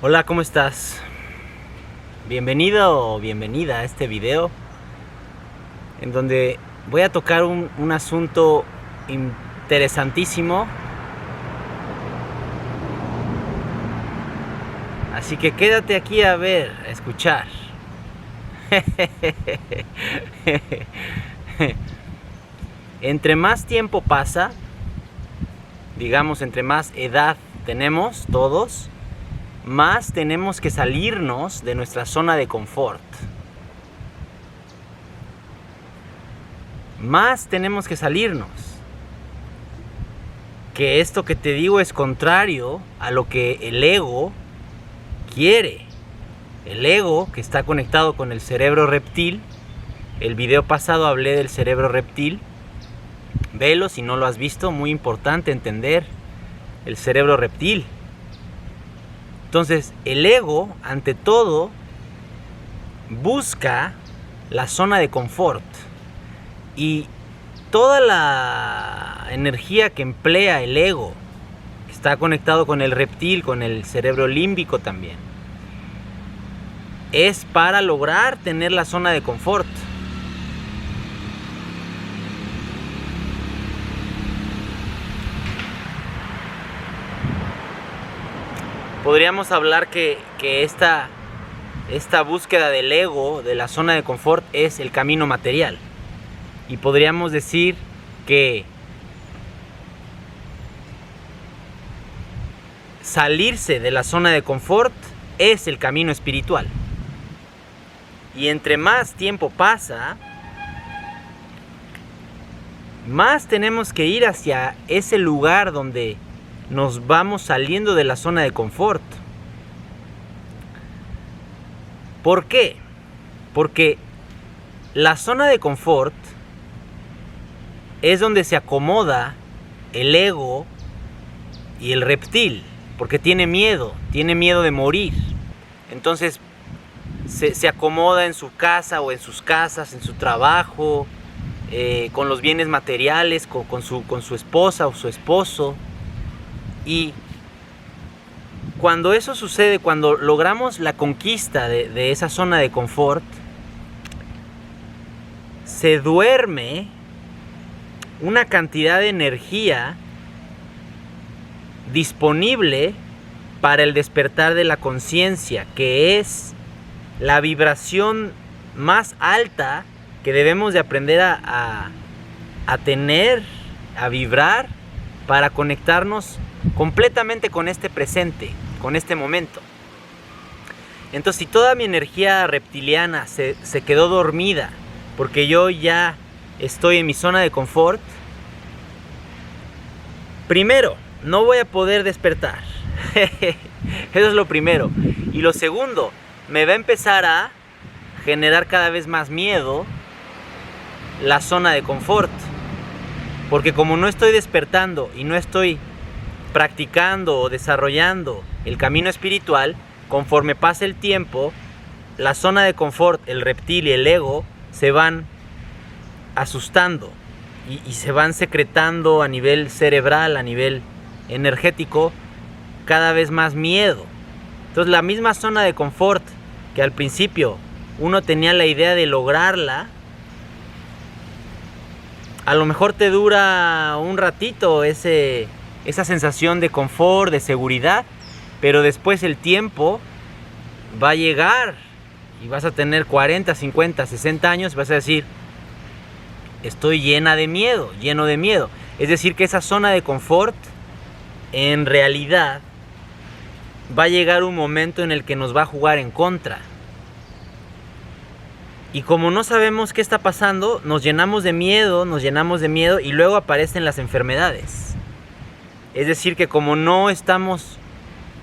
Hola, ¿cómo estás? Bienvenido o bienvenida a este video en donde voy a tocar un asunto interesantísimo. Así que quédate aquí a ver, a escuchar. Entre más tiempo pasa, digamos, entre más edad tenemos todos, más tenemos que salirnos de nuestra zona de confort. Más tenemos que salirnos. Que esto que te digo es contrario a lo que el ego quiere. El ego, que está conectado con el cerebro reptil. El video pasado hablé del cerebro reptil. Velo si no lo has visto, muy importante entender el cerebro reptil. Entonces, el ego, ante todo, busca la zona de confort. Y toda la energía que emplea el ego, que está conectado con el reptil, con el cerebro límbico también, es para lograr tener la zona de confort. Podríamos hablar que esta búsqueda del ego, de la zona de confort, es el camino material. Y podríamos decir que salirse de la zona de confort es el camino espiritual. Y entre más tiempo pasa, más tenemos que ir hacia ese lugar donde nos vamos saliendo de la zona de confort. ¿Por qué? Porque la zona de confort es donde se acomoda el ego y el reptil, porque tiene miedo de morir. Entonces se acomoda en su casa o en sus casas, en su trabajo, con los bienes materiales, con su esposa o su esposo. Y cuando eso sucede, cuando logramos la conquista de esa zona de confort, se duerme una cantidad de energía disponible para el despertar de la conciencia, que es la vibración más alta que debemos de aprender a tener, a vibrar, para conectarnos completamente con este presente, con este momento. Entonces, si toda mi energía reptiliana se quedó dormida porque yo ya estoy en mi zona de confort, primero, no voy a poder despertar. Eso es lo primero. Y lo segundo, me va a empezar a generar cada vez más miedo la zona de confort. Porque como no estoy despertando y no estoy practicando o desarrollando el camino espiritual, conforme pasa el tiempo, la zona de confort, el reptil y el ego se van asustando y se van secretando a nivel cerebral, a nivel energético, cada vez más miedo. Entonces la misma zona de confort que al principio uno tenía la idea de lograrla, a lo mejor te dura un ratito esa sensación de confort, de seguridad, pero después el tiempo va a llegar y vas a tener 40, 50, 60 años y vas a decir, estoy lleno de miedo. Es decir, que esa zona de confort, en realidad, va a llegar un momento en el que nos va a jugar en contra. Y como no sabemos qué está pasando, nos llenamos de miedo y luego aparecen las enfermedades. Es decir, que como no estamos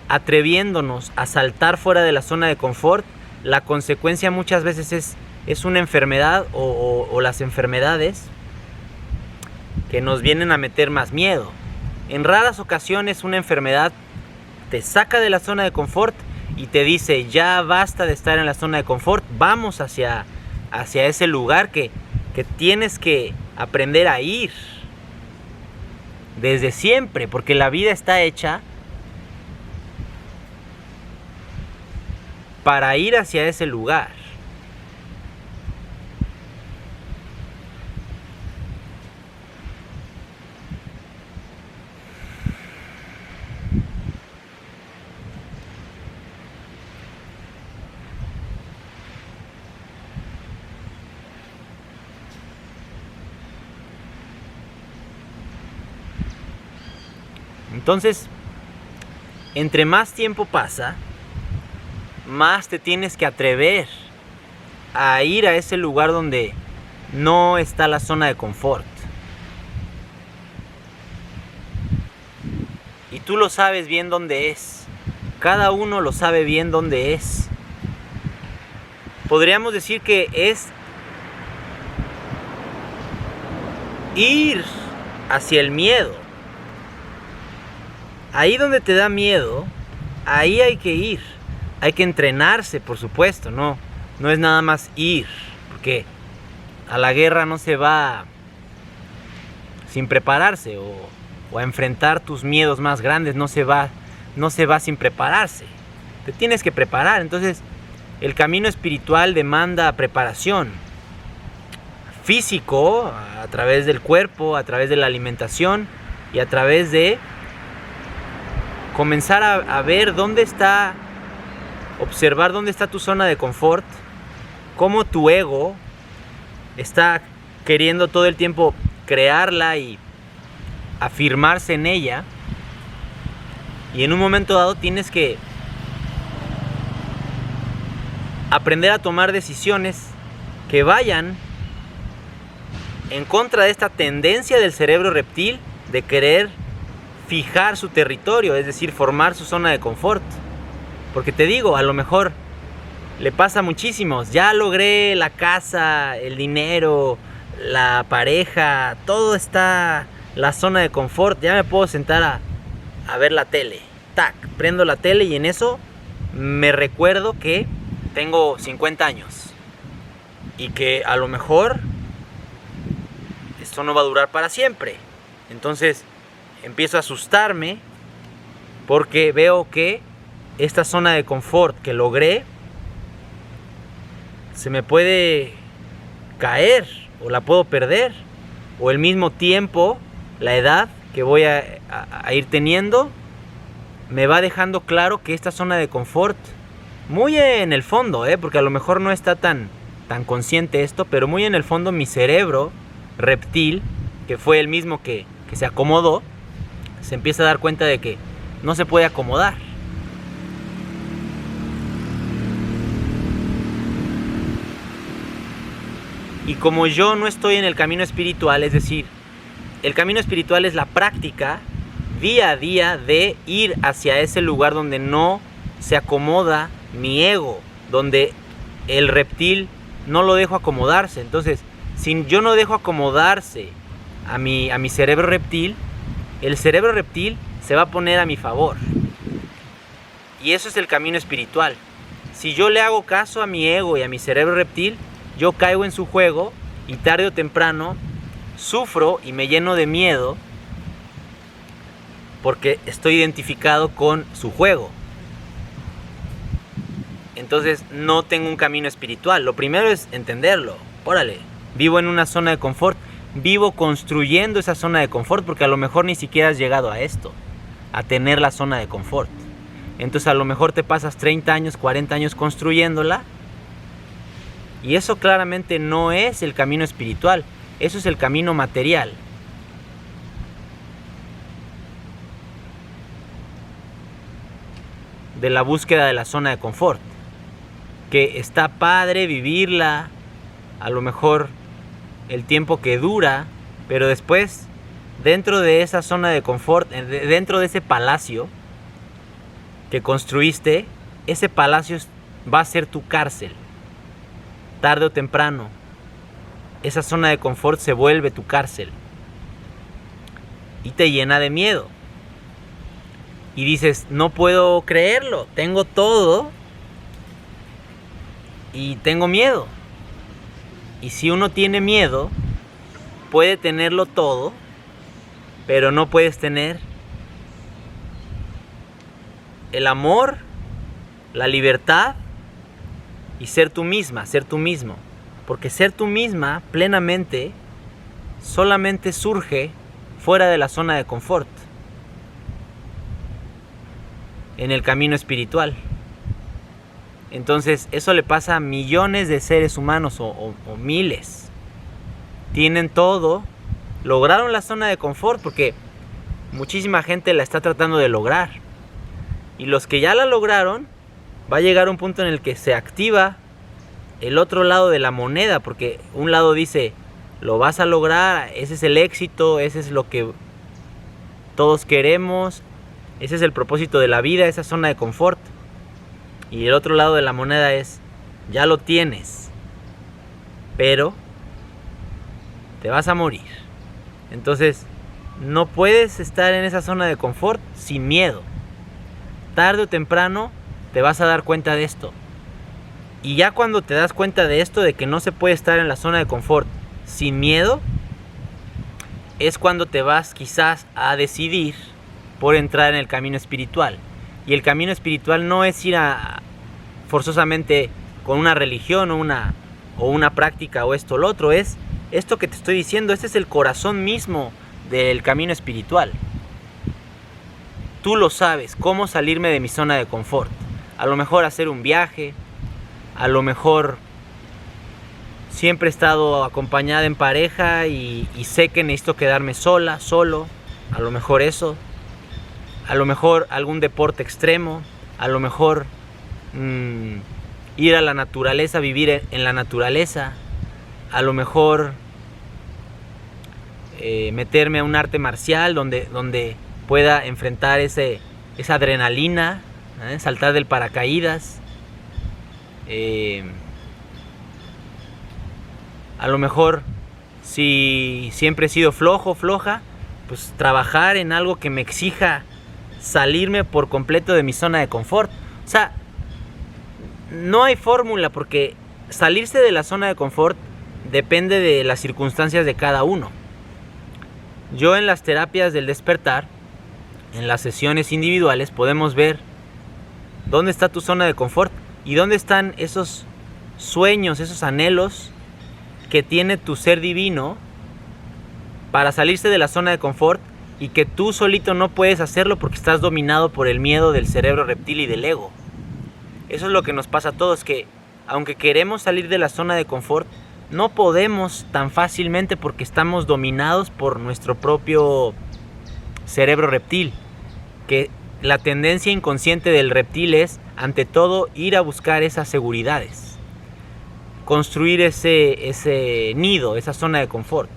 atreviéndonos a saltar fuera de la zona de confort, la consecuencia muchas veces es una enfermedad o las enfermedades que nos vienen a meter más miedo. En raras ocasiones una enfermedad te saca de la zona de confort y te dice, ya basta de estar en la zona de confort, vamos hacia ese lugar que tienes que aprender a ir desde siempre, porque la vida está hecha para ir hacia ese lugar. Entonces, entre más tiempo pasa, más te tienes que atrever a ir a ese lugar donde no está la zona de confort. Y tú lo sabes bien dónde es. Cada uno lo sabe bien dónde es. Podríamos decir que es ir hacia el miedo. Ahí donde te da miedo, ahí hay que ir. Hay que entrenarse, por supuesto, no es nada más ir, porque a la guerra no se va sin prepararse, o a enfrentar tus miedos más grandes no se va sin prepararse. Te tienes que preparar. Entonces, el camino espiritual demanda preparación. Físico, a través del cuerpo, a través de la alimentación y a través de comenzar a ver dónde está, observar dónde está tu zona de confort, cómo tu ego está queriendo todo el tiempo crearla y afirmarse en ella, y en un momento dado tienes que aprender a tomar decisiones que vayan en contra de esta tendencia del cerebro reptil de querer fijar su territorio, es decir, formar su zona de confort. Porque te digo, a lo mejor le pasa a muchísimos. Ya logré la casa, el dinero, la pareja, todo está la zona de confort. Ya me puedo sentar a ver la tele. Tac, prendo la tele y en eso me recuerdo que tengo 50 años y que a lo mejor esto no va a durar para siempre. Entonces empiezo a asustarme porque veo que esta zona de confort que logré se me puede caer o la puedo perder, o el mismo tiempo, la edad que voy a ir teniendo me va dejando claro que esta zona de confort, muy en el fondo, porque a lo mejor no está tan consciente esto, pero muy en el fondo mi cerebro reptil, que fue el mismo que se acomodó, se empieza a dar cuenta de que no se puede acomodar. Y como yo no estoy en el camino espiritual, es decir, el camino espiritual es la práctica día a día de ir hacia ese lugar donde no se acomoda mi ego, donde el reptil no lo dejo acomodarse. Entonces, si yo no dejo acomodarse a mi cerebro reptil, el cerebro reptil se va a poner a mi favor. Y eso es el camino espiritual. Si yo le hago caso a mi ego y a mi cerebro reptil, yo caigo en su juego y tarde o temprano sufro y me lleno de miedo porque estoy identificado con su juego. Entonces no tengo un camino espiritual. Lo primero es entenderlo. Órale, vivo en una zona de confort. Vivo construyendo esa zona de confort porque a lo mejor ni siquiera has llegado a esto, a tener la zona de confort. Entonces a lo mejor te pasas 30 años, 40 años construyéndola, y eso claramente no es el camino espiritual, eso es el camino material. De la búsqueda de la zona de confort, que está padre vivirla, a lo mejor el tiempo que dura, pero después, dentro de esa zona de confort, dentro de ese palacio que construiste, ese palacio va a ser tu cárcel. Tarde o temprano, esa zona de confort se vuelve tu cárcel y te llena de miedo. Y dices, no puedo creerlo, tengo todo y tengo miedo. Y si uno tiene miedo, puede tenerlo todo, pero no puedes tener el amor, la libertad y ser tú misma, ser tú mismo. Porque ser tú misma plenamente solamente surge fuera de la zona de confort, en el camino espiritual. Entonces eso le pasa a millones de seres humanos o miles. Tienen todo, lograron la zona de confort porque muchísima gente la está tratando de lograr. Y los que ya la lograron, va a llegar un punto en el que se activa el otro lado de la moneda, porque un lado dice, lo vas a lograr, ese es el éxito, ese es lo que todos queremos, ese es el propósito de la vida, esa zona de confort. Y el otro lado de la moneda es, ya lo tienes, pero te vas a morir. Entonces, no puedes estar en esa zona de confort sin miedo. Tarde o temprano te vas a dar cuenta de esto. Y ya cuando te das cuenta de esto, de que no se puede estar en la zona de confort sin miedo, es cuando te vas quizás a decidir por entrar en el camino espiritual. Y el camino espiritual no es ir forzosamente con una religión o una práctica o esto o lo otro, es esto que te estoy diciendo. Este es el corazón mismo del camino espiritual. Tú lo sabes, cómo salirme de mi zona de confort. A lo mejor hacer un viaje, a lo mejor siempre he estado acompañada en pareja y sé que necesito quedarme sola, solo. A lo mejor eso. A lo mejor algún deporte extremo. A lo mejor ir a la naturaleza, vivir en la naturaleza. A lo mejor meterme a un arte marcial donde pueda enfrentar esa adrenalina, saltar del paracaídas. A lo mejor, si siempre he sido flojo, floja, pues trabajar en algo que me exija salirme por completo de mi zona de confort. O sea, no hay fórmula, porque salirse de la zona de confort depende de las circunstancias de cada uno. Yo en las terapias del despertar, en las sesiones individuales, podemos ver dónde está tu zona de confort y dónde están esos sueños, esos anhelos que tiene tu ser divino para salirse de la zona de confort, y que tú solito no puedes hacerlo porque estás dominado por el miedo del cerebro reptil y del ego. Eso es lo que nos pasa a todos, que aunque queremos salir de la zona de confort, no podemos tan fácilmente porque estamos dominados por nuestro propio cerebro reptil, que la tendencia inconsciente del reptil es, ante todo, ir a buscar esas seguridades, construir ese nido, esa zona de confort.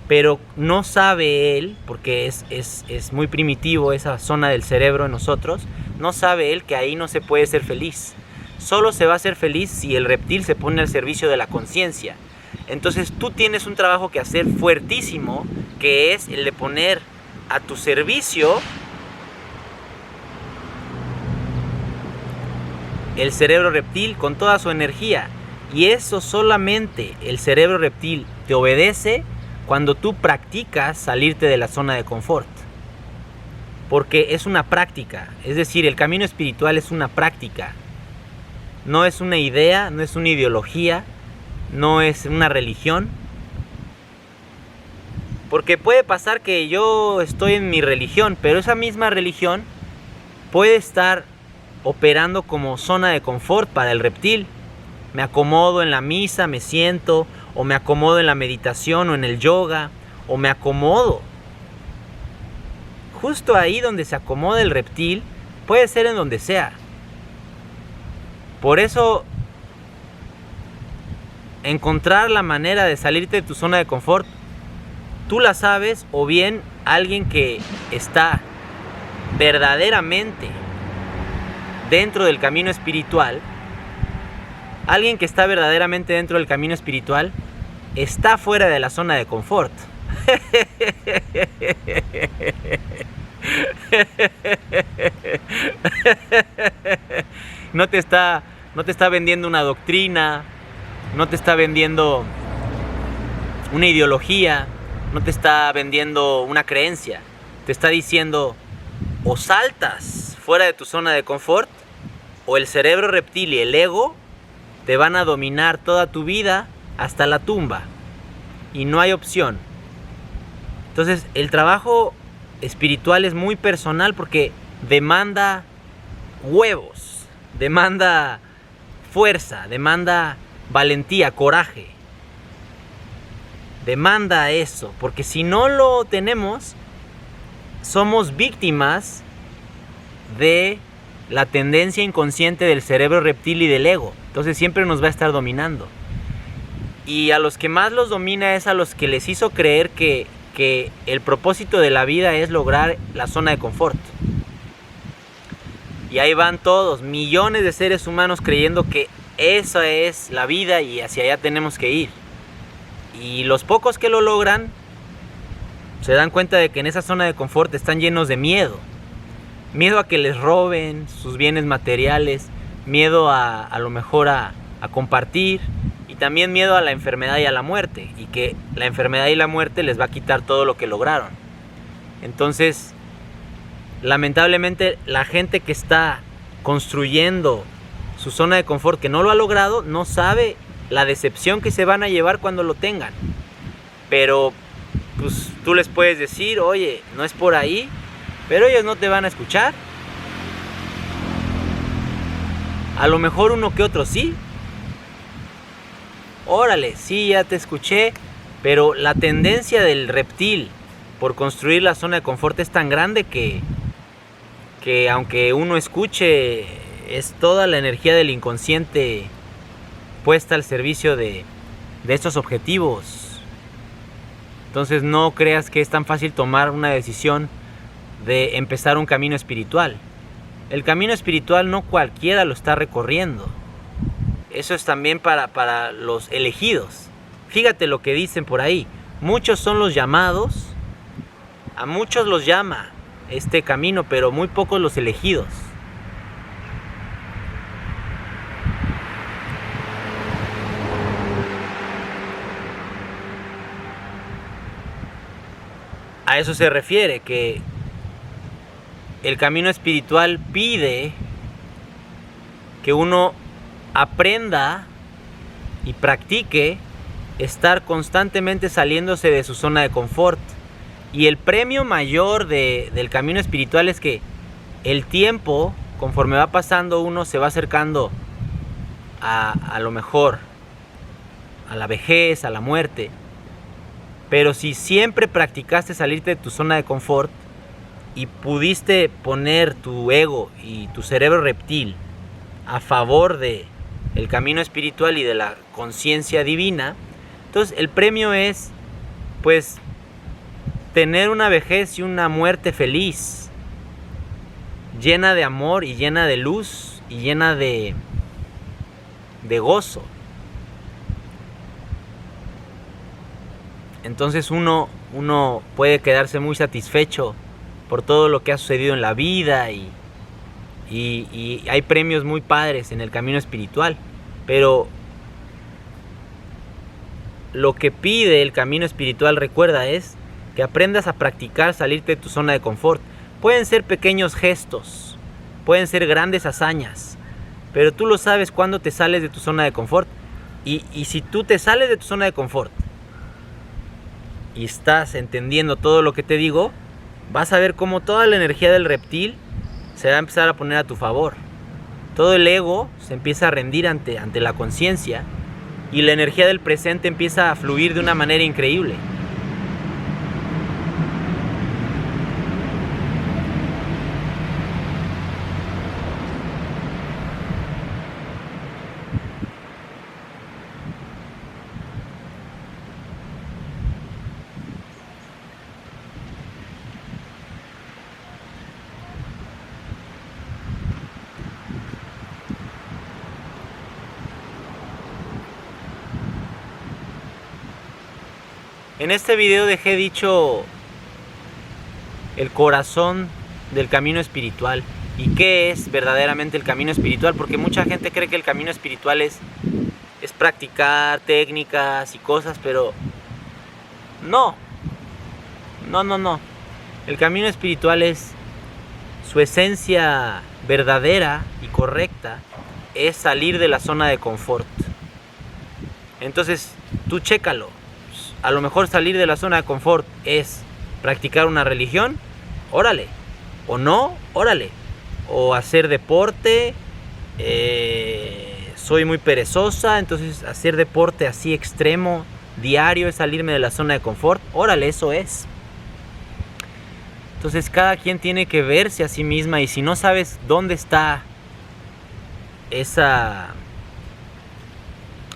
Pero no sabe él, porque es muy primitivo esa zona del cerebro en nosotros, no sabe él que ahí no se puede ser feliz. Solo se va a ser feliz si el reptil se pone al servicio de la conciencia. Entonces tú tienes un trabajo que hacer fuertísimo, que es el de poner a tu servicio el cerebro reptil con toda su energía. Y eso solamente el cerebro reptil te obedece cuando tú practicas salirte de la zona de confort. Porque es una práctica, es decir, el camino espiritual es una práctica. No es una idea, no es una ideología, no es una religión. Porque puede pasar que yo estoy en mi religión, pero esa misma religión puede estar operando como zona de confort para el reptil. Me acomodo en la misa, me siento, o me acomodo en la meditación o en el yoga, o me acomodo. Justo ahí donde se acomoda el reptil, puede ser en donde sea. Por eso, encontrar la manera de salirte de tu zona de confort, tú la sabes, o bien alguien que está verdaderamente dentro del camino espiritual, alguien que está verdaderamente dentro del camino espiritual, está fuera de la zona de confort. No te está vendiendo una doctrina, no te está vendiendo una ideología, no te está vendiendo una creencia. Te está diciendo, o saltas fuera de tu zona de confort, o el cerebro reptil y el ego te van a dominar toda tu vida hasta la tumba. Y no hay opción. Entonces, el trabajo espiritual es muy personal porque demanda huevos, demanda fuerza, demanda valentía, coraje. Demanda eso, porque si no lo tenemos, somos víctimas de la tendencia inconsciente del cerebro reptil y del ego. Entonces siempre nos va a estar dominando. Y a los que más los domina es a los que les hizo creer que el propósito de la vida es lograr la zona de confort. Y ahí van todos, millones de seres humanos creyendo que esa es la vida y hacia allá tenemos que ir. Y los pocos que lo logran se dan cuenta de que en esa zona de confort están llenos de miedo. Miedo a que les roben sus bienes materiales, miedo a lo mejor a compartir, y también miedo a la enfermedad y a la muerte, y que la enfermedad y la muerte les va a quitar todo lo que lograron. Entonces, lamentablemente, la gente que está construyendo su zona de confort, que no lo ha logrado, no sabe la decepción que se van a llevar cuando lo tengan. Pero pues tú les puedes decir, oye, no es por ahí, pero ellos no te van a escuchar. A lo mejor uno que otro sí. Órale, sí, ya te escuché, pero la tendencia del reptil por construir la zona de confort es tan grande que aunque uno escuche, es toda la energía del inconsciente puesta al servicio de estos objetivos. Entonces no creas que es tan fácil tomar una decisión de empezar un camino espiritual. El camino espiritual no cualquiera lo está recorriendo. Eso es también para los elegidos. Fíjate lo que dicen por ahí. Muchos son los llamados, a muchos los llama este camino, pero muy pocos los elegidos. A eso se refiere, que el camino espiritual pide que uno aprenda y practique estar constantemente saliéndose de su zona de confort. Y el premio mayor del camino espiritual es que el tiempo, conforme va pasando, uno se va acercando a lo mejor a la vejez, a la muerte. Pero si siempre practicaste salirte de tu zona de confort y pudiste poner tu ego y tu cerebro reptil a favor de el camino espiritual y de la conciencia divina, entonces el premio es pues tener una vejez y una muerte feliz, llena de amor y llena de luz y llena de gozo. Entonces uno puede quedarse muy satisfecho por todo lo que ha sucedido en la vida y hay premios muy padres en el camino espiritual. Pero lo que pide el camino espiritual, recuerda, es que aprendas a practicar salirte de tu zona de confort. Pueden ser pequeños gestos, pueden ser grandes hazañas, pero tú lo sabes cuando te sales de tu zona de confort. Y si tú te sales de tu zona de confort y estás entendiendo todo lo que te digo, vas a ver cómo toda la energía del reptil se va a empezar a poner a tu favor. Todo el ego se empieza a rendir ante la conciencia y la energía del presente empieza a fluir de una manera increíble. En este video dejé dicho el corazón del camino espiritual y qué es verdaderamente el camino espiritual, porque mucha gente cree que el camino espiritual es practicar técnicas y cosas, pero no. El camino espiritual es su esencia verdadera y correcta, es salir de la zona de confort. Entonces, tú chécalo. A lo mejor salir de la zona de confort es practicar una religión, órale. O no, órale. O hacer deporte, soy muy perezosa, entonces hacer deporte así extremo, diario, es salirme de la zona de confort, órale, eso es. Entonces cada quien tiene que verse a sí misma, y si no sabes dónde está esa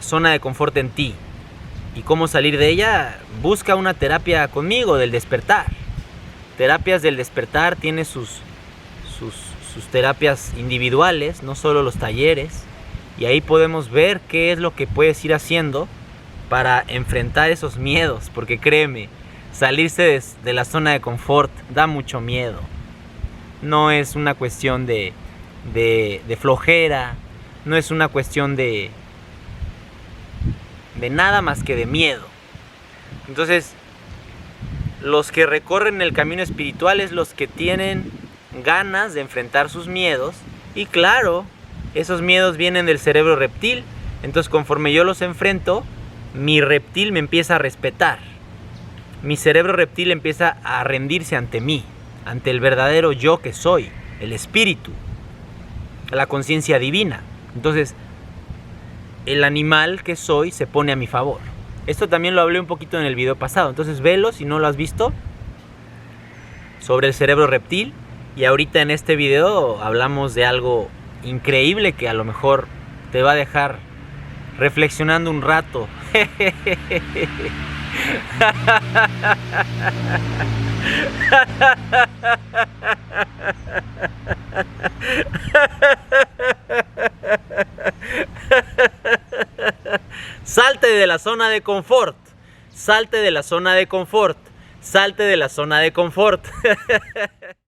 zona de confort en ti y cómo salir de ella, busca una terapia conmigo del despertar. Terapias del despertar tiene sus terapias individuales, no solo los talleres, y ahí podemos ver qué es lo que puedes ir haciendo para enfrentar esos miedos, porque créeme, salirse de la zona de confort da mucho miedo. No es una cuestión de flojera, no es una cuestión de nada más que de miedo. Entonces, los que recorren el camino espiritual es los que tienen ganas de enfrentar sus miedos, y claro, esos miedos vienen del cerebro reptil. Entonces, conforme yo los enfrento, mi reptil me empieza a respetar. Mi cerebro reptil empieza a rendirse ante mí, ante el verdadero yo que soy, el espíritu, la conciencia divina. Entonces, el animal que soy se pone a mi favor. Esto también lo hablé un poquito en el video pasado, entonces velo si no lo has visto, sobre el cerebro reptil. Y ahorita en este video hablamos de algo increíble que a lo mejor te va a dejar reflexionando un rato. Salte de la zona de confort. Salte de la zona de confort. Salte de la zona de confort.